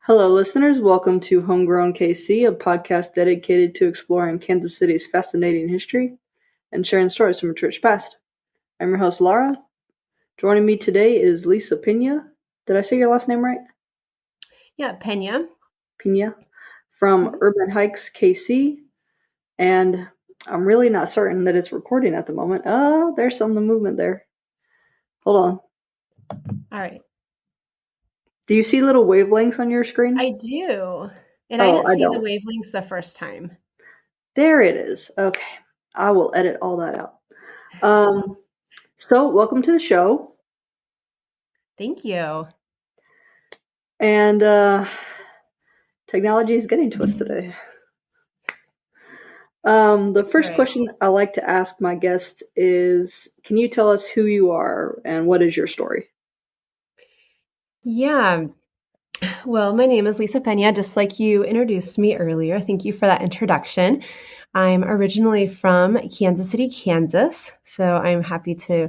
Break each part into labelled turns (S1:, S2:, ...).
S1: Hello, listeners. Welcome to Homegrown KC, a podcast dedicated to exploring Kansas City's fascinating history and sharing stories from its rich past. I'm your host, Laura. Joining me today is Lisa Peña. Did I say your last name right?
S2: Yeah, Peña.
S1: Peña from Urban Hikes KC. And I'm really not certain that it's recording at the moment. Oh, there's some of the movement there. Hold on.
S2: All right.
S1: Do you see little wavelengths on your screen?
S2: I do. And I didn't see the wavelengths the first time.
S1: There it is. Okay. I will edit all that out. So welcome to the show.
S2: Thank you.
S1: And technology is getting to us today. The first question I like to ask my guests is, can you tell us who you are and what is your story?
S2: Yeah. Well, my name is Lisa Peña, just like you introduced me earlier. Thank you for that introduction. I'm originally from Kansas City, Kansas, so I'm happy to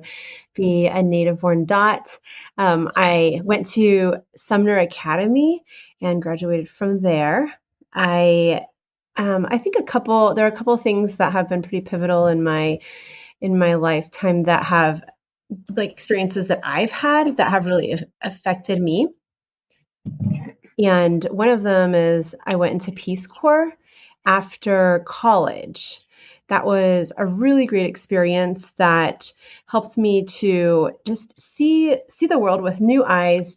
S2: be a native-born Dot. I went to Sumner Academy and graduated from there. I think there are a couple of things that have been pretty pivotal in my lifetime that have experiences that I've had that have really affected me. And one of them is I went into Peace Corps after college. That was a really great experience that helped me to just see the world with new eyes.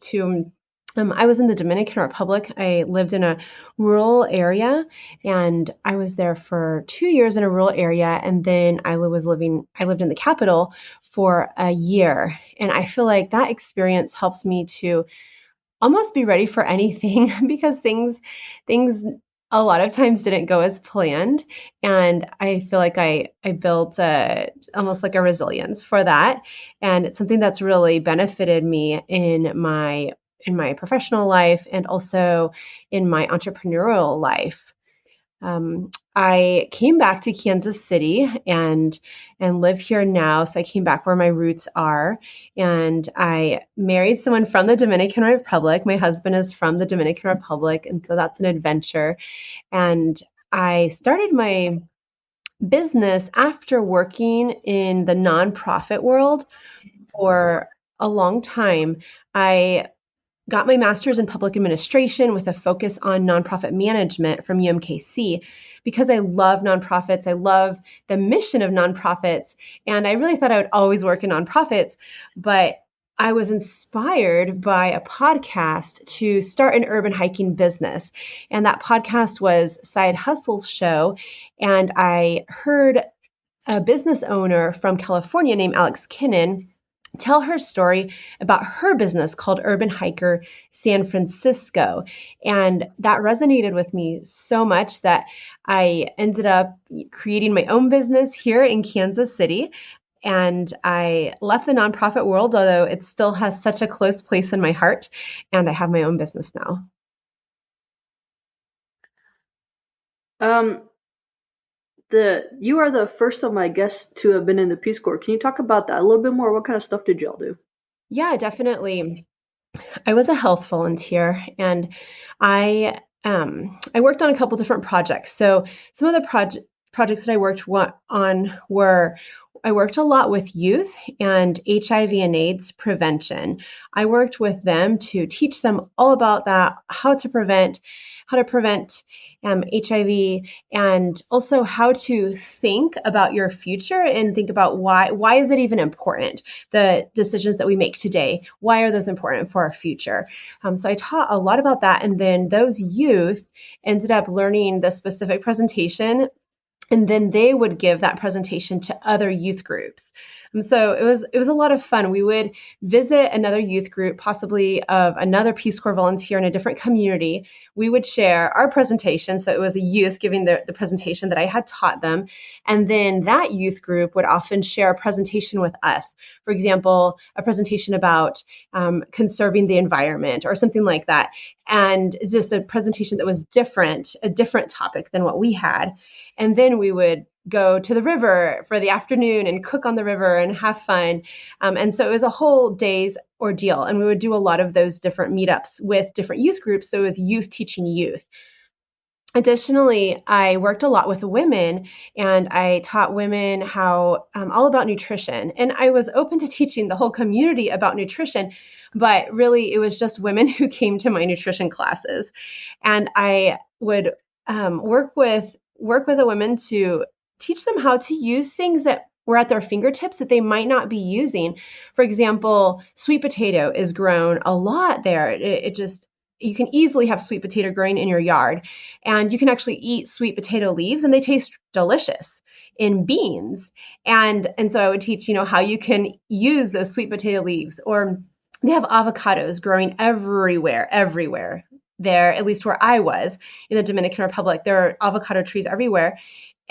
S2: I was in the Dominican Republic. I lived in a rural area, and I was there for 2 years in a rural area, and then I lived in the capital for a year. And I feel like that experience helps me to almost be ready for anything because things a lot of times didn't go as planned, and I feel like I built almost like a resilience for that, and it's something that's really benefited me in my professional life and also in my entrepreneurial life. I came back to Kansas City and live here now. So I came back where my roots are, and I married someone from the Dominican Republic. My husband is from the Dominican Republic, and so that's an adventure. And I started my business after working in the nonprofit world for a long time. I got my master's in public administration with a focus on nonprofit management from UMKC because I love nonprofits. I love the mission of nonprofits. And I really thought I would always work in nonprofits, but I was inspired by a podcast to start an urban hiking business. And that podcast was Side Hustle's show. And I heard a business owner from California named Alex Kinnan tell her story about her business called Urban Hiker San Francisco. And that resonated with me so much that I ended up creating my own business here in Kansas City. And I left the nonprofit world, although it still has such a close place in my heart. And I have my own business now.
S1: You are the first of my guests to have been in the Peace Corps. Can you talk about that a little bit more? What kind of stuff did y'all do?
S2: Yeah, definitely. I was a health volunteer, and I worked on a couple different projects. So some of the projects that I worked on were I worked a lot with youth and HIV and AIDS prevention. I worked with them to teach them all about that, how to prevent HIV, and also how to think about your future and think about why is it even important? The decisions that we make today, why are those important for our future? So I taught a lot about that, and then those youth ended up learning the specific presentation, and then they would give that presentation to other youth groups. So it was a lot of fun. We would visit another youth group, possibly of another Peace Corps volunteer in a different community. We would share our presentation. So it was a youth giving the presentation that I had taught them. And then that youth group would often share a presentation with us. For example, a presentation about conserving the environment or something like that. And it's just a presentation that was a different topic than what we had. And then we would go to the river for the afternoon and cook on the river and have fun. And so it was a whole day's ordeal. And we would do a lot of those different meetups with different youth groups. So it was youth teaching youth. Additionally, I worked a lot with women and I taught women how all about nutrition. And I was open to teaching the whole community about nutrition, but really it was just women who came to my nutrition classes. And I would work with the women to teach them how to use things that were at their fingertips that they might not be using. For example, sweet potato is grown a lot there. It just you can easily have sweet potato growing in your yard, and you can actually eat sweet potato leaves and they taste delicious in beans. And so I would teach, how you can use those sweet potato leaves. Or they have avocados growing everywhere there, at least where I was in the Dominican Republic. There are avocado trees everywhere.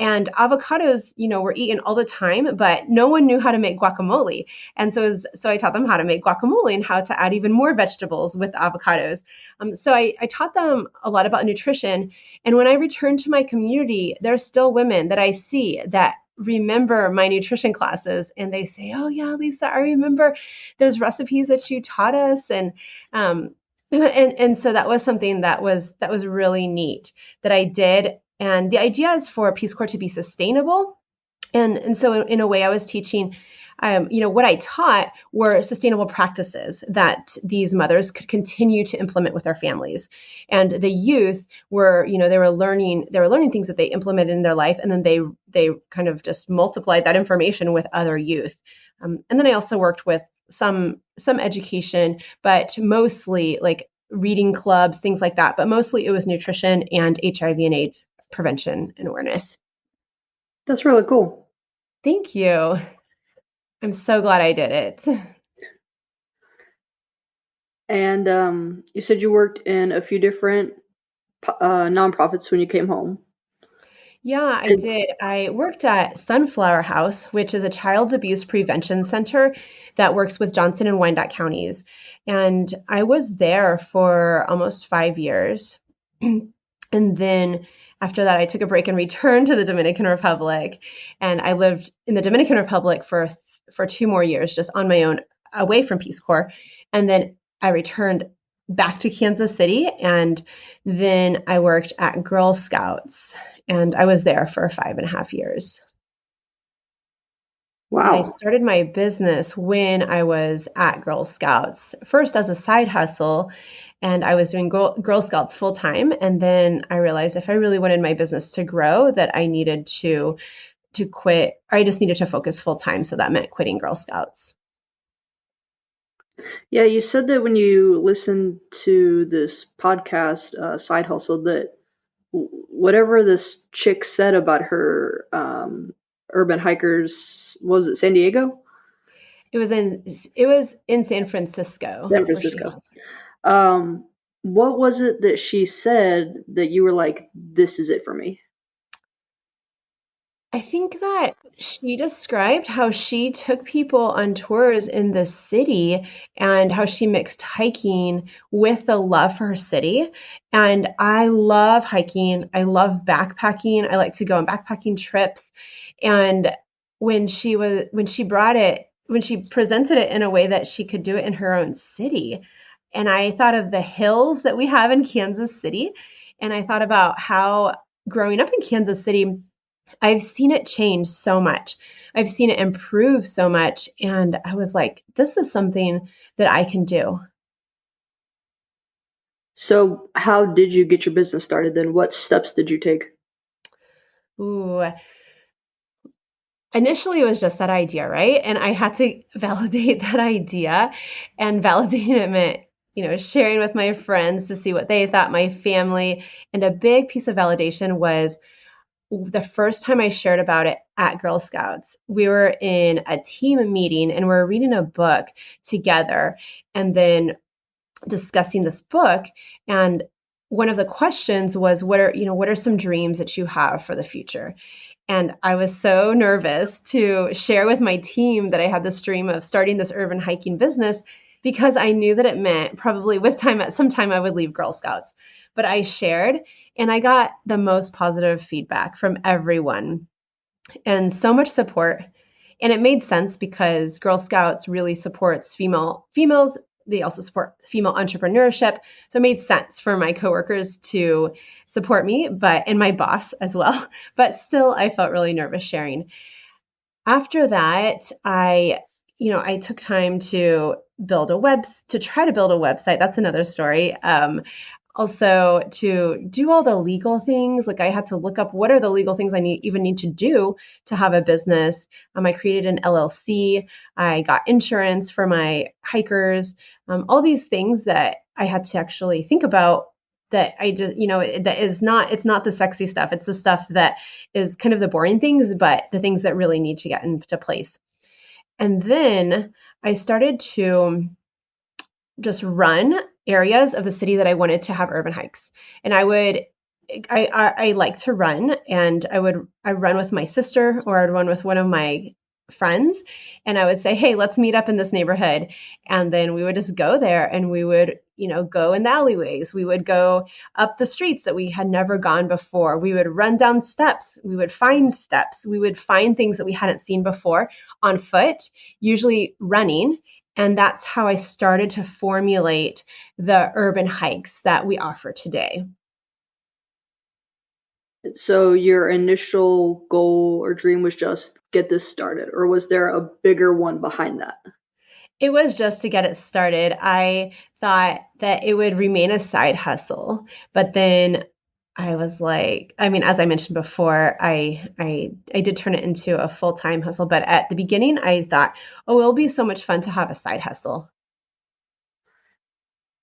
S2: And avocados, were eaten all the time, but no one knew how to make guacamole. And so I taught them how to make guacamole and how to add even more vegetables with avocados. So I taught them a lot about nutrition. And when I return to my community, there's still women that I see that remember my nutrition classes, and they say, "Oh yeah, Lisa, I remember those recipes that you taught us." And so that was something that was really neat that I did. And the idea is for Peace Corps to be sustainable. And so in a way I was teaching, what I taught were sustainable practices that these mothers could continue to implement with their families. And the youth were, they were learning things that they implemented in their life. And then they kind of just multiplied that information with other youth. And then I also worked with some education, but mostly like reading clubs, things like that. But mostly it was nutrition and HIV and AIDS prevention and awareness.
S1: That's really cool.
S2: Thank you. I'm so glad I did it.
S1: And you said you worked in a few different nonprofits when you came home.
S2: Yeah, I did. I worked at Sunflower House, which is a child abuse prevention center that works with Johnson and Wyandotte counties. And I was there for almost 5 years. And then after that, I took a break and returned to the Dominican Republic. And I lived in the Dominican Republic for 2 more years, just on my own, away from Peace Corps. And then I returned back to Kansas City. And then I worked at Girl Scouts. And I was there for 5.5 years.
S1: Wow.
S2: I started my business when I was at Girl Scouts, first as a side hustle. And I was doing Girl Scouts full time. And then I realized if I really wanted my business to grow, that I needed to quit, or I just needed to focus full time. So that meant quitting Girl Scouts.
S1: Yeah, you said that when you listened to this podcast, Side Hustle, that whatever this chick said about her urban hikers, was it San Diego?
S2: It was in San Francisco.
S1: San Francisco. What was it that she said that you were like, this is it for me?
S2: I think that she described how she took people on tours in the city and how she mixed hiking with the love for her city. And I love hiking. I love backpacking. I like to go on backpacking trips. And when she presented it in a way that she could do it in her own city. And I thought of the hills that we have in Kansas City. And I thought about how growing up in Kansas City, I've seen it change so much. I've seen it improve so much. And I was like, this is something that I can do.
S1: So how did you get your business started then? What steps did you take?
S2: Ooh. Initially, it was just that idea, right? And I had to validate that idea. And validating it meant, sharing with my friends to see what they thought, my family. And a big piece of validation was the first time I shared about it at Girl Scouts. We were in a team meeting and we're reading a book together and then discussing this book. And one of the questions was, what are some dreams that you have for the future? And I was so nervous to share with my team that I had this dream of starting this urban hiking business because I knew that it meant probably at some time I would leave Girl Scouts. But I shared and I got the most positive feedback from everyone and so much support. And it made sense because Girl Scouts really supports females. They also support female entrepreneurship. So it made sense for my coworkers to support me, and my boss as well. But still, I felt really nervous sharing. After that, I took time to try to build a website. That's another story. Also to do all the legal things. Like I had to look up what are the legal things I need to do to have a business. I created an LLC. I got insurance for my hikers. All these things that I had to actually think about that I just, it's not the sexy stuff. It's the stuff that is kind of the boring things, but the things that really need to get into place. And then I started to just run areas of the city that I wanted to have urban hikes. And I like to run, and I run with my sister, or I'd run with one of my friends, and I would say, hey, let's meet up in this neighborhood. And then we would just go there, and we would, go in the alleyways. We would go up the streets that we had never gone before. We would run down steps. We would find steps. We would find things that we hadn't seen before on foot, usually running. And that's how I started to formulate the urban hikes that we offer today.
S1: So your initial goal or dream was just get this started, or was there a bigger one behind that?
S2: It was just to get it started. I thought that it would remain a side hustle, but then I was like, as I mentioned before, I did turn it into a full-time hustle, but at the beginning I thought, oh, it'll be so much fun to have a side hustle.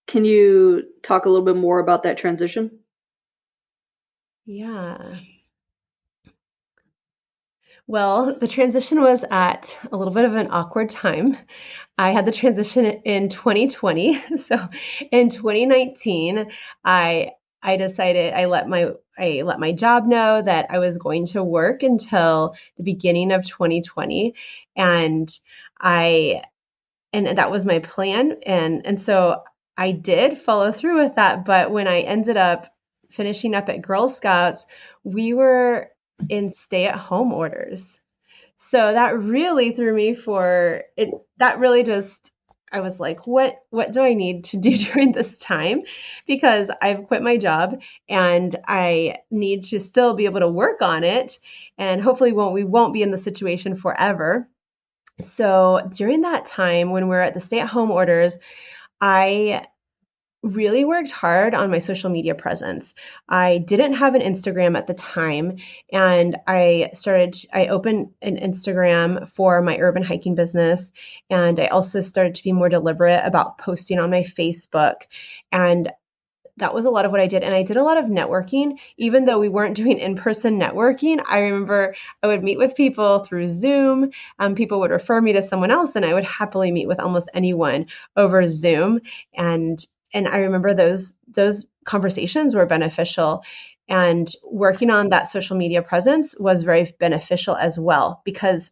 S1: Can you talk a little bit more about that transition?
S2: Yeah. Well, the transition was at a little bit of an awkward time. I had the transition in 2020. So in 2019, I decided I let my job know that I was going to work until the beginning of 2020, and I and that was my plan, and so I did follow through with that. But when I ended up finishing up at Girl Scouts, we were in stay-at-home orders. So that really threw me for it. That really just, I was like, what do I need to do during this time? Because I've quit my job and I need to still be able to work on it. And hopefully we won't be in the situation forever. So during that time when we're at the stay-at-home orders, I really worked hard on my social media presence. I didn't have an Instagram at the time, and I opened an Instagram for my urban hiking business, and I also started to be more deliberate about posting on my Facebook. And that was a lot of what I did. And I did a lot of networking, even though we weren't doing in-person networking. I remember I would meet with people through Zoom. People would refer me to someone else, and I would happily meet with almost anyone over Zoom. And I remember those conversations were beneficial. And working on that social media presence was very beneficial as well, because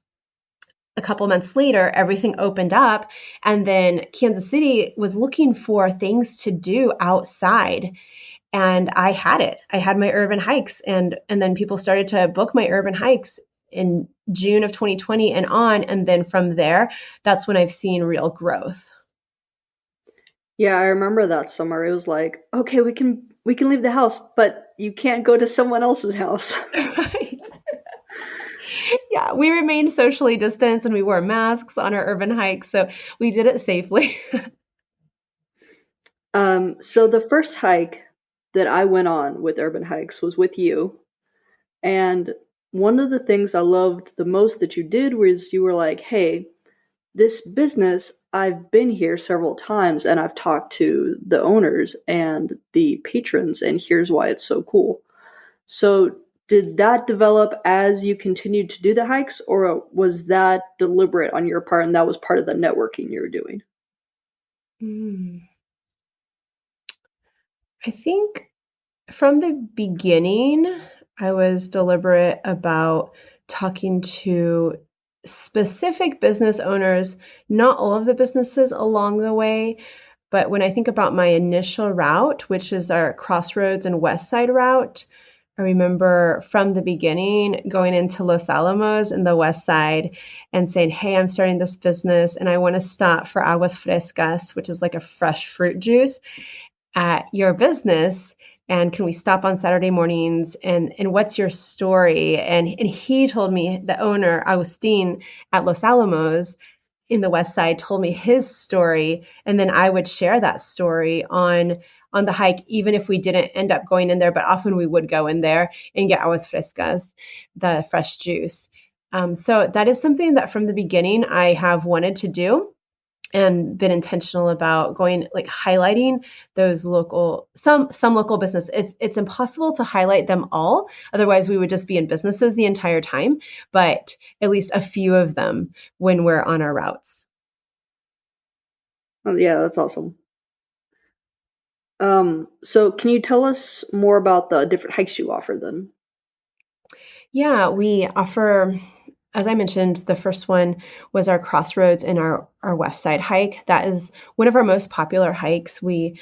S2: a couple months later, everything opened up, and then Kansas City was looking for things to do outside. And I had it. I had my urban hikes, and then people started to book my urban hikes in June of 2020 and on. And then from there, that's when I've seen real growth.
S1: Yeah, I remember that summer. It was like, okay, we can leave the house, but you can't go to someone else's house.
S2: Right. Yeah, we remained socially distanced and we wore masks on our urban hikes, so we did it safely.
S1: So the first hike that I went on with Urban Hikes was with you. And one of the things I loved the most that you did was you were like, hey, this business, I've been here several times and I've talked to the owners and the patrons, and here's why it's so cool. So, did that develop as you continued to do the hikes, or was that deliberate on your part and that was part of the networking you were doing?
S2: Mm. I think from the beginning, I was deliberate about talking to specific business owners, not all of the businesses along the way. But when I think about my initial route, which is our Crossroads and West Side route, I remember from the beginning going into Los Alamos in the west side and saying, hey, I'm starting this business and I want to stop for aguas frescas, which is like a fresh fruit juice at your business. And can we stop on Saturday mornings? And what's your story? And he told me, the owner, Agustin at Los Alamos in the West Side, told me his story. And then I would share that story on the hike, even if we didn't end up going in there, but often we would go in there and get aguas frescas, the fresh juice. So that is something that from the beginning I have wanted to do and been intentional about going, like, highlighting those local, some local business. It's impossible to highlight them all, otherwise we would just be in businesses the entire time, but at least a few of them when we're on our routes.
S1: Oh, yeah, that's awesome. So can you tell us more about the different hikes you offer then?
S2: Yeah, we offer, as I mentioned, the first one was our Crossroads and our West Side hike. That is one of our most popular hikes. We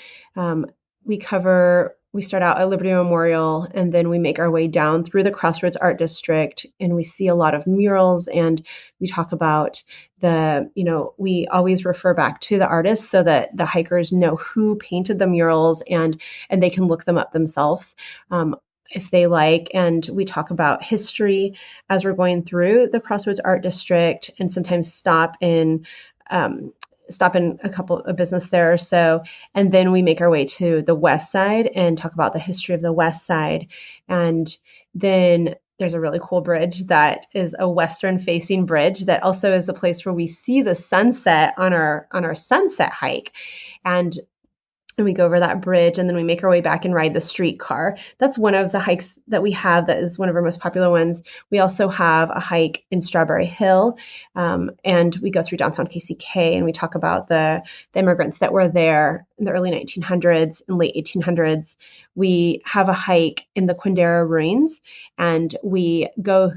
S2: cover, we start out at Liberty Memorial and then we make our way down through the Crossroads Art District and we see a lot of murals and we talk about we always refer back to the artists so that the hikers know who painted the murals and they can look them up themselves. If they like, and we talk about history as we're going through the Crossroads Art District and sometimes stop in a couple of business there or so. And then we make our way to the West Side and talk about the history of the West Side. And then there's a really cool bridge that is a Western facing bridge that also is a place where we see the sunset on our sunset hike. And we go over that bridge and then we make our way back and ride the streetcar. That's one of the hikes that we have that is one of our most popular ones. We also have a hike in Strawberry Hill, and we go through downtown KCK and we talk about the immigrants that were there in the early 1900s and late 1800s. We have a hike in the Quindera ruins and we go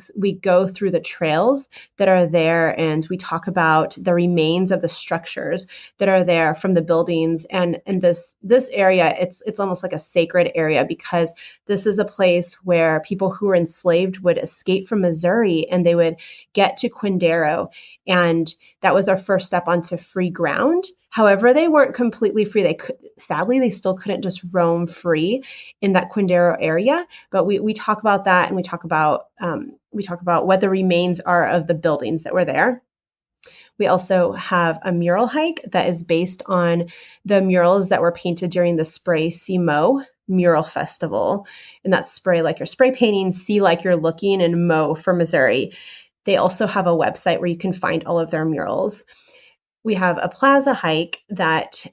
S2: through the trails that are there and we talk about the remains of the structures that are there from the buildings. And this area, it's almost like a sacred area because this is a place where people who were enslaved would escape from Missouri and they would get to Quindaro. And that was our first step onto free ground. However, they weren't completely free. Sadly, they still couldn't just roam free in that Quindaro area. But we talk about that and we talk about what the remains are of the buildings that were there. We also have a mural hike that is based on the murals that were painted during the Spray See Mow Mural Festival. And that's spray like you're spray painting, see like you're looking, and mow for Missouri. They also have a website where you can find all of their murals. We have a plaza hike that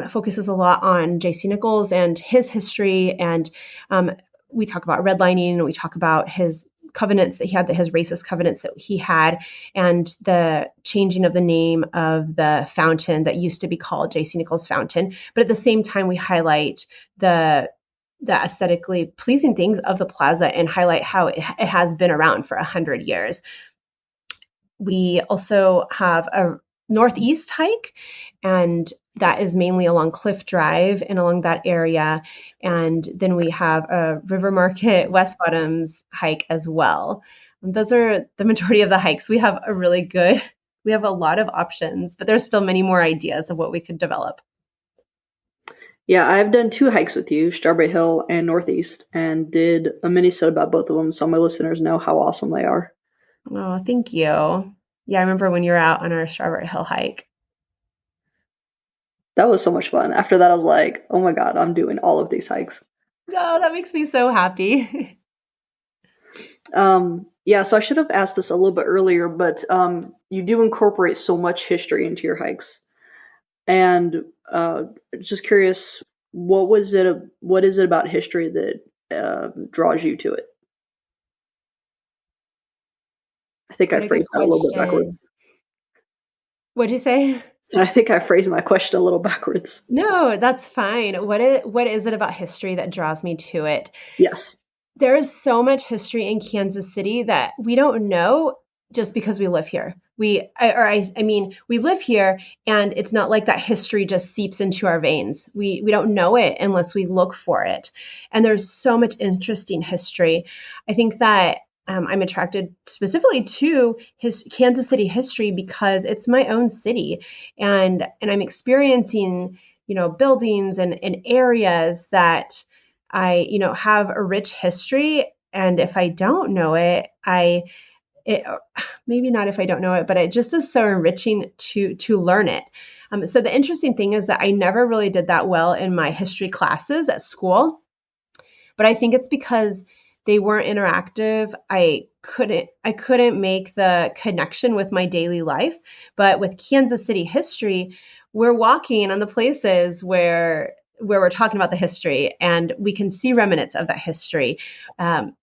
S2: focuses a lot on J.C. Nichols and his history. And we talk about redlining and we talk about his covenants that he had, his racist covenants that he had, and the changing of the name of the fountain that used to be called J.C. Nichols Fountain. But at the same time, we highlight the aesthetically pleasing things of the plaza and highlight how it has been around for 100 years. We also have a northeast hike, and that is mainly along Cliff Drive and along that area. And then we have a River Market West Bottoms hike as well. And those are the majority of the hikes. We have a lot of options, but there's still many more ideas of what we could develop.
S1: Yeah, I've done 2 hikes with you, Strawberry Hill and Northeast, and did a mini set about both of them so my listeners know how awesome they are.
S2: Oh, thank you. Yeah, I remember when you were out on our Strawberry Hill hike.
S1: That was so much fun. After that, I was like, oh my God, I'm doing all of these hikes.
S2: Oh, that makes me so happy.
S1: Yeah, so I should have asked this a little bit earlier, but you do incorporate so much history into your hikes. And just curious, what is it about history that draws you to it? I think I phrased that a little bit backwards.
S2: What'd you say?
S1: I think I phrased my question a little backwards.
S2: No, that's fine. What is it about history that draws me to it?
S1: Yes.
S2: There is so much history in Kansas City that we don't know just because we live here. I mean, we live here, and it's not like that history just seeps into our veins. We don't know it unless we look for it. And there's so much interesting history. I think that I'm attracted specifically to his Kansas City history because it's my own city, and I'm experiencing, buildings and areas that I, have a rich history. And if I don't know it, it maybe not if I don't know it, but it just is so enriching to learn it. So the interesting thing is that I never really did that well in my history classes at school, but I think it's because they weren't interactive. I couldn't make the connection with my daily life. But with Kansas City history, we're walking on the places where we're talking about the history, and we can see remnants of that history. And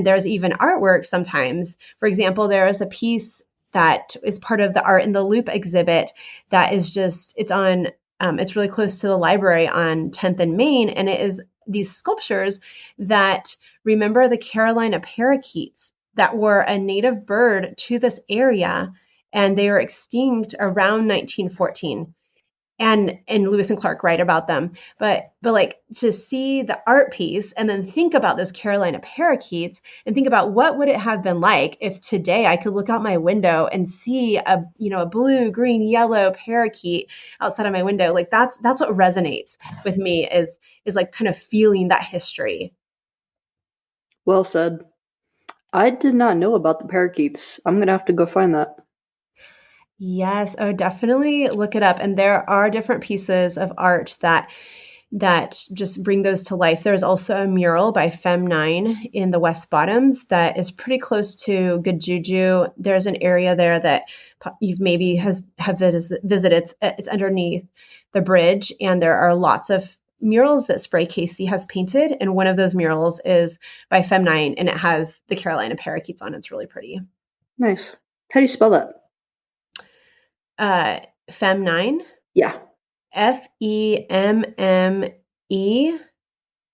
S2: there's even artwork sometimes. For example, there is a piece that is part of the Art in the Loop exhibit that is it's really close to the library on 10th and Main, and it is these sculptures that remember the Carolina parakeets that were a native bird to this area, and they were extinct around 1914. And Lewis and Clark write about them. But like, to see the art piece and then think about those Carolina parakeets and think about what would it have been like if today I could look out my window and see a blue, green, yellow parakeet outside of my window. Like, that's what resonates with me, is like kind of feeling that history.
S1: Well said. I did not know about the parakeets. I'm gonna have to go find that.
S2: Yes, oh, definitely look it up. And there are different pieces of art that just bring those to life. There's also a mural by Fem9 in the West Bottoms that is pretty close to Good Juju. There's an area there that you maybe have visited. It's underneath the bridge, and there are lots of murals that Spray KC has painted. And one of those murals is by Fem9, and it has the Carolina parakeets on. It's really pretty.
S1: Nice. How do you spell that?
S2: Fem9.
S1: Yeah.
S2: FEMME,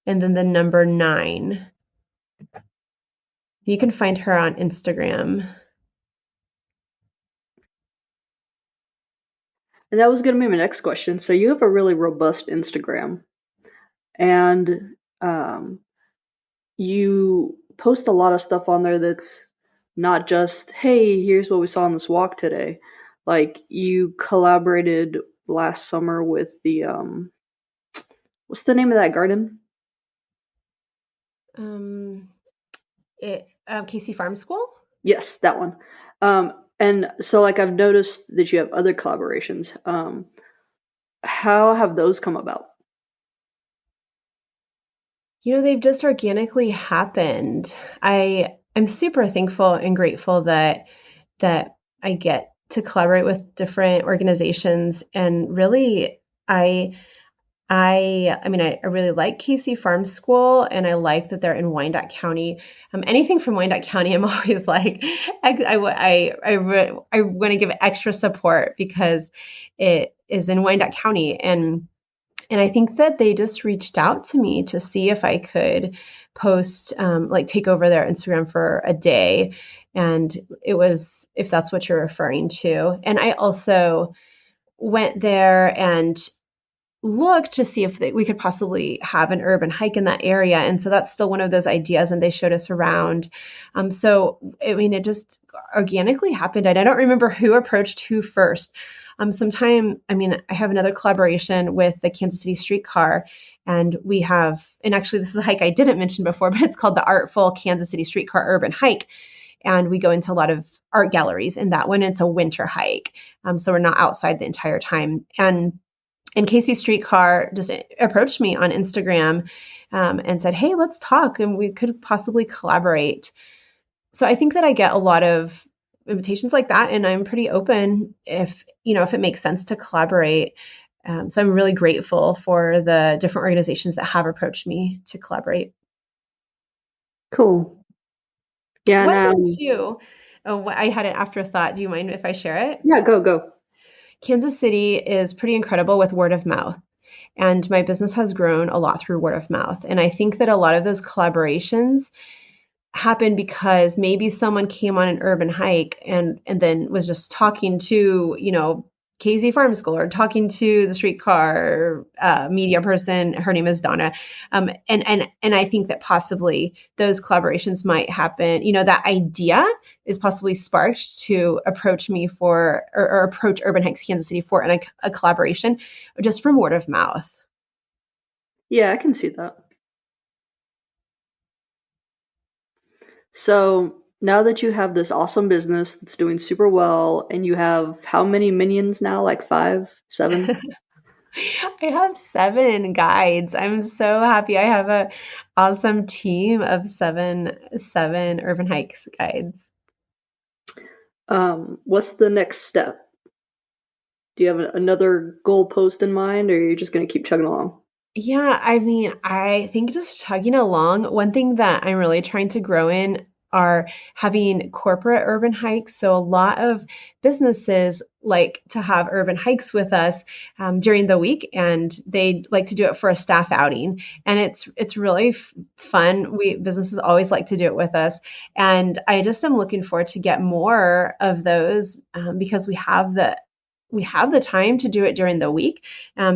S2: and then the number 9. You can find her on Instagram.
S1: And that was going to be my next question. So you have a really robust Instagram, and you post a lot of stuff on there that's not just, hey, here's what we saw on this walk today. Like, you collaborated last summer with the what's the name of that garden?
S2: KC Farm School?
S1: Yes, that one. And so, like, I've noticed that you have other collaborations. How have those come about?
S2: They've just organically happened. I'm super thankful and grateful that I get to collaborate with different organizations. And really, I mean, I really like KC Farm School, and I like that they're in Wyandotte County. Anything from Wyandotte County, I'm always like, I want to give extra support because it is in Wyandotte County. And I think that they just reached out to me to see if I could post, take over their Instagram for a day. And it was, if that's what you're referring to. And I also went there and looked to see if we could possibly have an urban hike in that area. And so that's still one of those ideas, and they showed us around. So, I mean, it just organically happened. And I don't remember who approached who first. I have another collaboration with the Kansas City Streetcar, and actually this is a hike I didn't mention before, but it's called the Artful Kansas City Streetcar Urban Hike. And we go into a lot of art galleries in that one. It's a winter hike. So we're not outside the entire time. And KC Streetcar just approached me on Instagram and said, hey, let's talk, and we could possibly collaborate. So I think that I get a lot of invitations like that, and I'm pretty open if it makes sense to collaborate. So I'm really grateful for the different organizations that have approached me to collaborate.
S1: Cool. Yeah.
S2: What about you? Oh, I had an afterthought. Do you mind if I share it?
S1: Yeah, go.
S2: Kansas City is pretty incredible with word of mouth. And my business has grown a lot through word of mouth. And I think that a lot of those collaborations happened because maybe someone came on an urban hike and then was just talking to, Casey Farm School or talking to the streetcar media person. Her name is Donna. And I think that possibly those collaborations might happen. That idea is possibly sparked to approach me or approach Urban Hikes Kansas City for a collaboration just from word of mouth.
S1: Yeah, I can see that. So now that you have this awesome business that's doing super well, and you have how many minions now? Like 5, 7?
S2: I have 7 guides. I'm so happy. I have a awesome team of seven urban hikes guides.
S1: What's the next step? Do you have another goal post in mind, or are you just going to keep chugging along?
S2: Yeah, I mean, I think just chugging along, one thing that I'm really trying to grow in are having corporate urban hikes. So a lot of businesses like to have urban hikes with us during the week, and they like to do it for a staff outing, and it's really fun. We businesses always like to do it with us, and I just am looking forward to get more of those because we have the time to do it during the week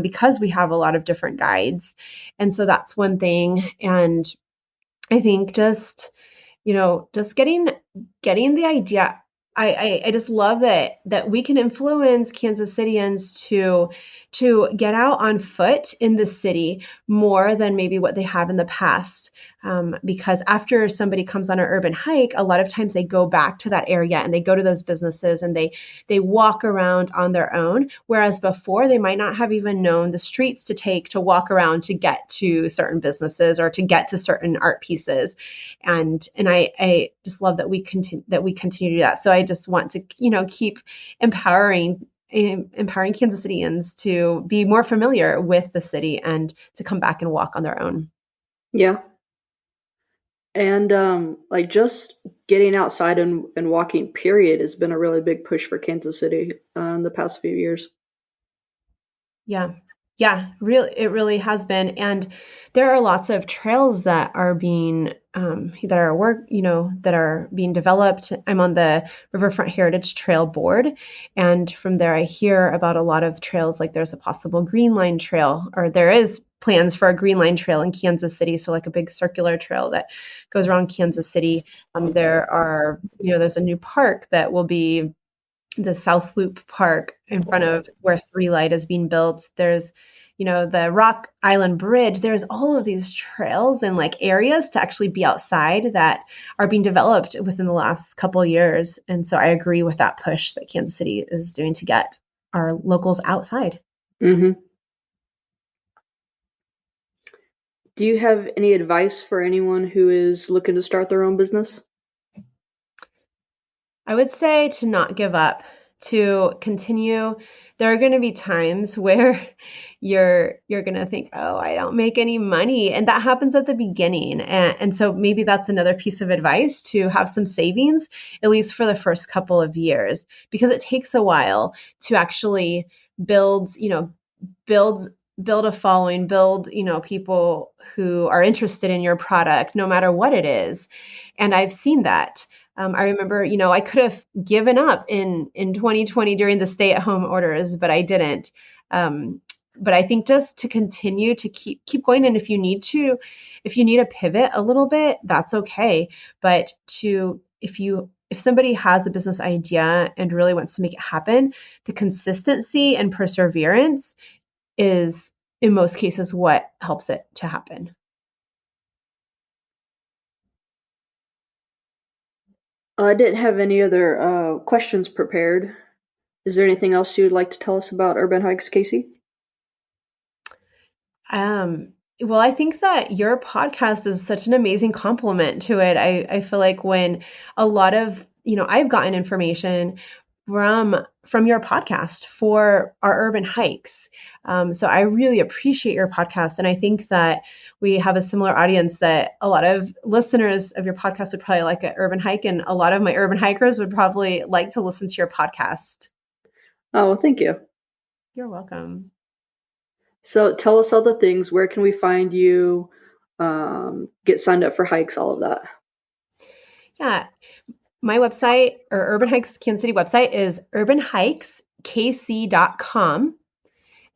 S2: because we have a lot of different guides. And so that's one thing. And I think just getting the idea. I just love that we can influence Kansas Cityans to get out on foot in the city more than maybe what they have in the past. Because after somebody comes on an urban hike, a lot of times they go back to that area and they go to those businesses and they walk around on their own. Whereas before, they might not have even known the streets to take to walk around to get to certain businesses or to get to certain art pieces. And I just love that we continue to do that. So I just want to keep empowering Kansas Cityans to be more familiar with the city and to come back and walk on their own.
S1: Yeah. And like just getting outside and walking, period, has been a really big push for Kansas City in the past few years.
S2: Yeah. Yeah, it really has been. And there are lots of trails that are being that are being developed. I'm on the Riverfront Heritage Trail Board, and from there I hear about a lot of trails. Like there's a possible Green Line Trail, or there is plans for a Green Line Trail in Kansas City, so like a big circular trail that goes around Kansas City. There's a new park that will be the South Loop Park in front of where Three Light is being built. There's, the Rock Island Bridge. There's all of these trails and like areas to actually be outside that are being developed within the last couple of years. And so I agree with that push that Kansas City is doing to get our locals outside.
S1: Mm-hmm. Do you have any advice for anyone who is looking to start their own business?
S2: I would say to not give up, to continue. There are going to be times where you're going to think, "Oh, I don't make any money." And that happens at the beginning. And so maybe that's another piece of advice, to have some savings at least for the first couple of years, because it takes a while to actually build, build build a following, build, people who are interested in your product no matter what it is. And I've seen that. I remember, I could have given up in 2020 during the stay-at-home orders, but I didn't. But I think just to continue to keep going, and if you need to pivot a little bit, that's okay. But if somebody has a business idea and really wants to make it happen, the consistency and perseverance is in most cases what helps it to happen.
S1: I didn't have any other questions prepared. Is there anything else you would like to tell us about Urban Hikes, Casey?
S2: Well, I think that your podcast is such an amazing compliment to it. I feel like when a lot of, I've gotten information from your podcast for our urban hikes. So I really appreciate your podcast. And I think that we have a similar audience, that a lot of listeners of your podcast would probably like an urban hike. And a lot of my urban hikers would probably like to listen to your podcast.
S1: Oh, well, thank you.
S2: You're welcome.
S1: So tell us all the things. Where can we find you? Get signed up for hikes, all of that.
S2: Yeah. My website or Urban Hikes Kansas City website is urbanhikeskc.com.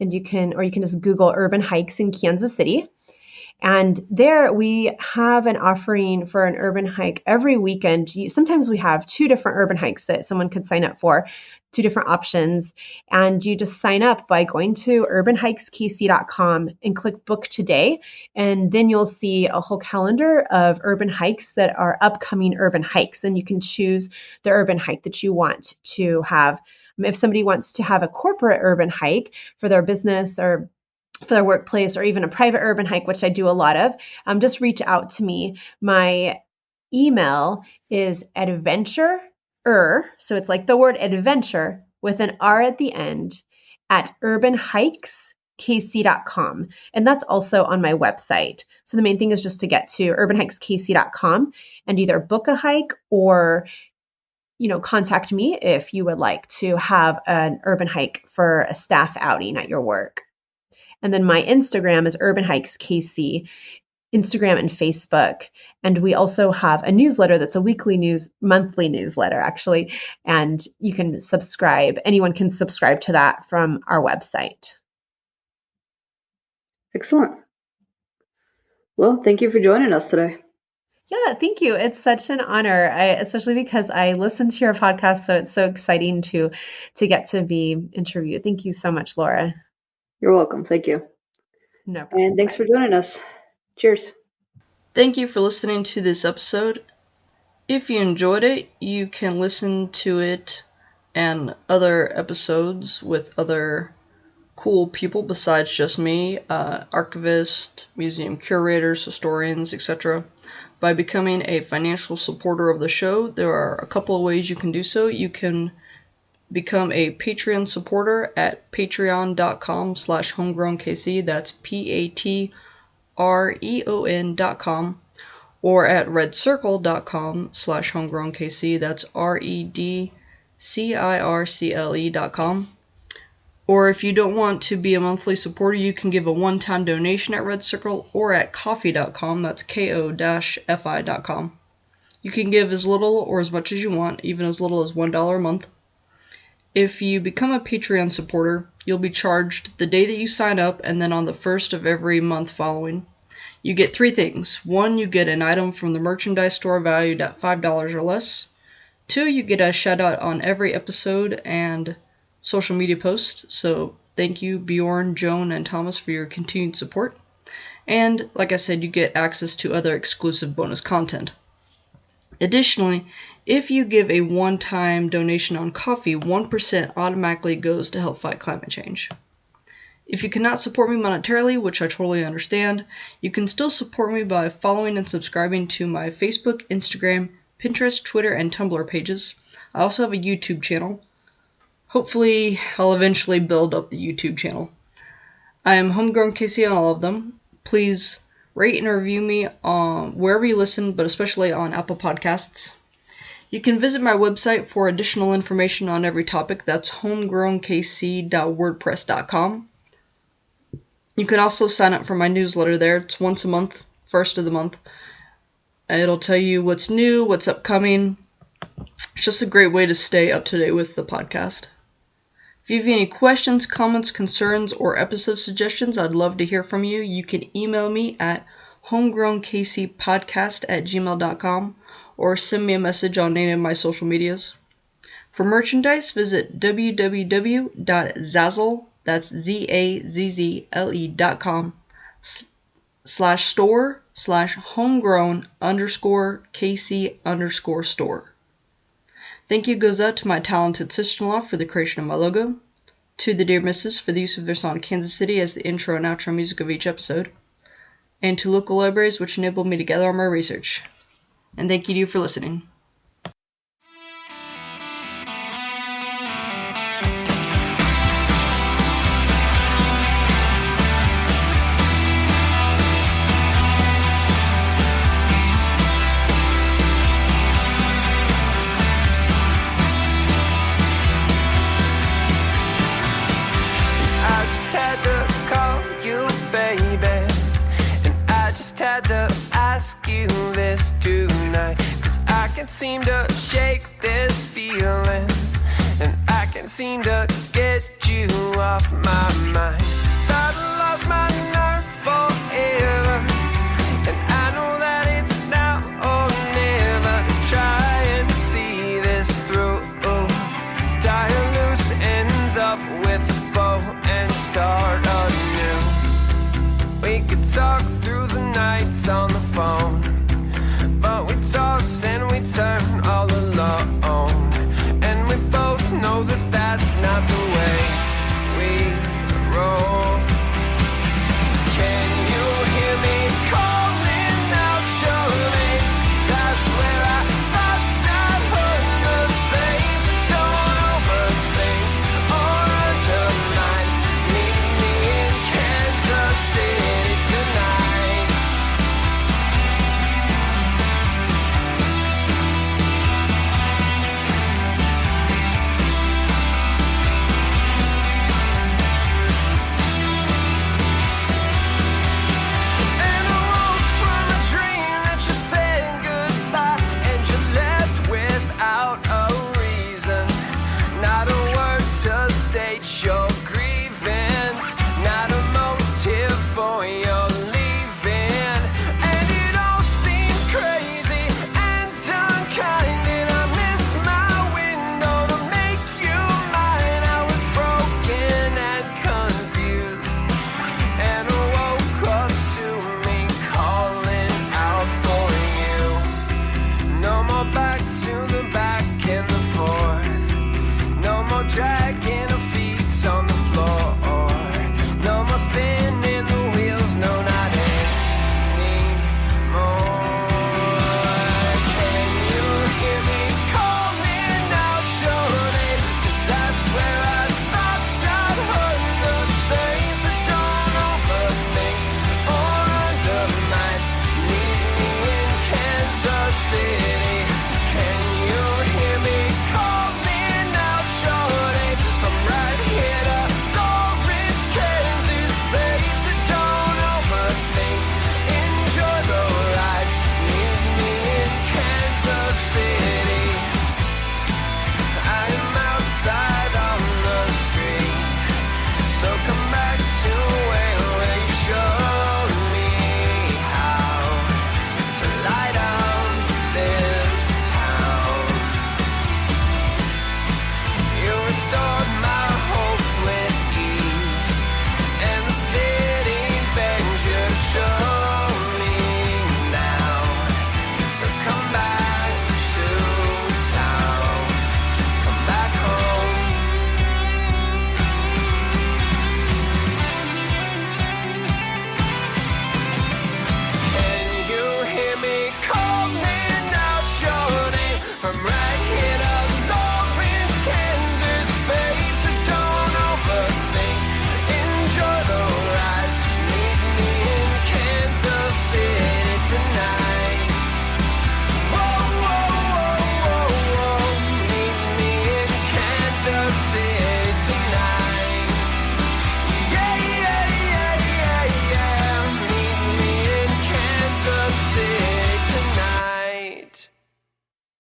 S2: And you can just Google Urban Hikes in Kansas City. And there we have an offering for an urban hike every weekend. Sometimes we have 2 different urban hikes that someone could sign up for, 2 different options. And you just sign up by going to urbanhikeskc.com and click book today. And then you'll see a whole calendar of urban hikes that are upcoming urban hikes. And you can choose the urban hike that you want to have. If somebody wants to have a corporate urban hike for their business or for their workplace, or even a private urban hike, which I do a lot of, just reach out to me. My email is adventurer, so it's like the word adventure with an R at the end, at urbanhikeskc.com. And that's also on my website. So the main thing is just to get to urbanhikeskc.com and either book a hike or contact me if you would like to have an urban hike for a staff outing at your work. And then my Instagram is Urban Hikes KC, Instagram and Facebook. And we also have a newsletter that's a monthly newsletter, actually. And you can subscribe. Anyone can subscribe to that from our website.
S1: Excellent. Well, thank you for joining us today.
S2: Yeah, thank you. It's such an honor, especially because I listen to your podcast, so it's so exciting to get to be interviewed. Thank you so much, Laura.
S1: You're welcome. Thank you.
S2: No problem.
S1: And thanks for joining us. Cheers.
S3: Thank you for listening to this episode. If you enjoyed it, you can listen to it and other episodes with other cool people besides just me, archivists, museum curators, historians, etc. by becoming a financial supporter of the show. There are a couple of ways you can do so. You can become a Patreon supporter at patreon.com/homegrownkc. That's patreon.com. Or at redcircle.com/homegrownkc. That's redcircle.com. Or if you don't want to be a monthly supporter, you can give a one-time donation at Red Circle or at ko-fi.com. That's ko-fi.com. You can give as little or as much as you want, even as little as $1 a month. If you become a Patreon supporter, you'll be charged the day that you sign up and then on the first of every month following. You get 3 things. 1, you get an item from the merchandise store valued at $5 or less. 2, you get a shout out on every episode and social media post. So thank you, Bjorn, Joan, and Thomas, for your continued support. And like I said, you get access to other exclusive bonus content. Additionally, if you give a one-time donation on Ko-fi, 1% automatically goes to help fight climate change. If you cannot support me monetarily, which I totally understand, you can still support me by following and subscribing to my Facebook, Instagram, Pinterest, Twitter, and Tumblr pages. I also have a YouTube channel. Hopefully, I'll eventually build up the YouTube channel. I am Homegrown KC on all of them. Please rate and review me on wherever you listen, but especially on Apple Podcasts. You can visit my website for additional information on every topic. That's homegrownkc.wordpress.com. You can also sign up for my newsletter there. It's once a month, first of the month. It'll tell you what's new, what's upcoming. It's just a great way to stay up to date with the podcast. If you have any questions, comments, concerns, or episode suggestions, I'd love to hear from you. You can email me at homegrownkcpodcast@gmail.com or send me a message on any of my social medias. For merchandise, visit www.zazzle, that's ZAZZLE.com /store/homegrown_KC_store. Thank you goes out to my talented sister-in-law for the creation of my logo, to the Dear Misses for the use of their song Kansas City as the intro and outro music of each episode, and to local libraries which enabled me to gather all my research. And thank you to you for listening.
S4: Had to ask you this tonight, 'cause I can't seem to shake this feeling, and I can't seem to get you off my mind. Thought I lost my nerve forever, and I know that it's now or never to try and see this through. Tie loose ends up with a bow and start anew. We could talk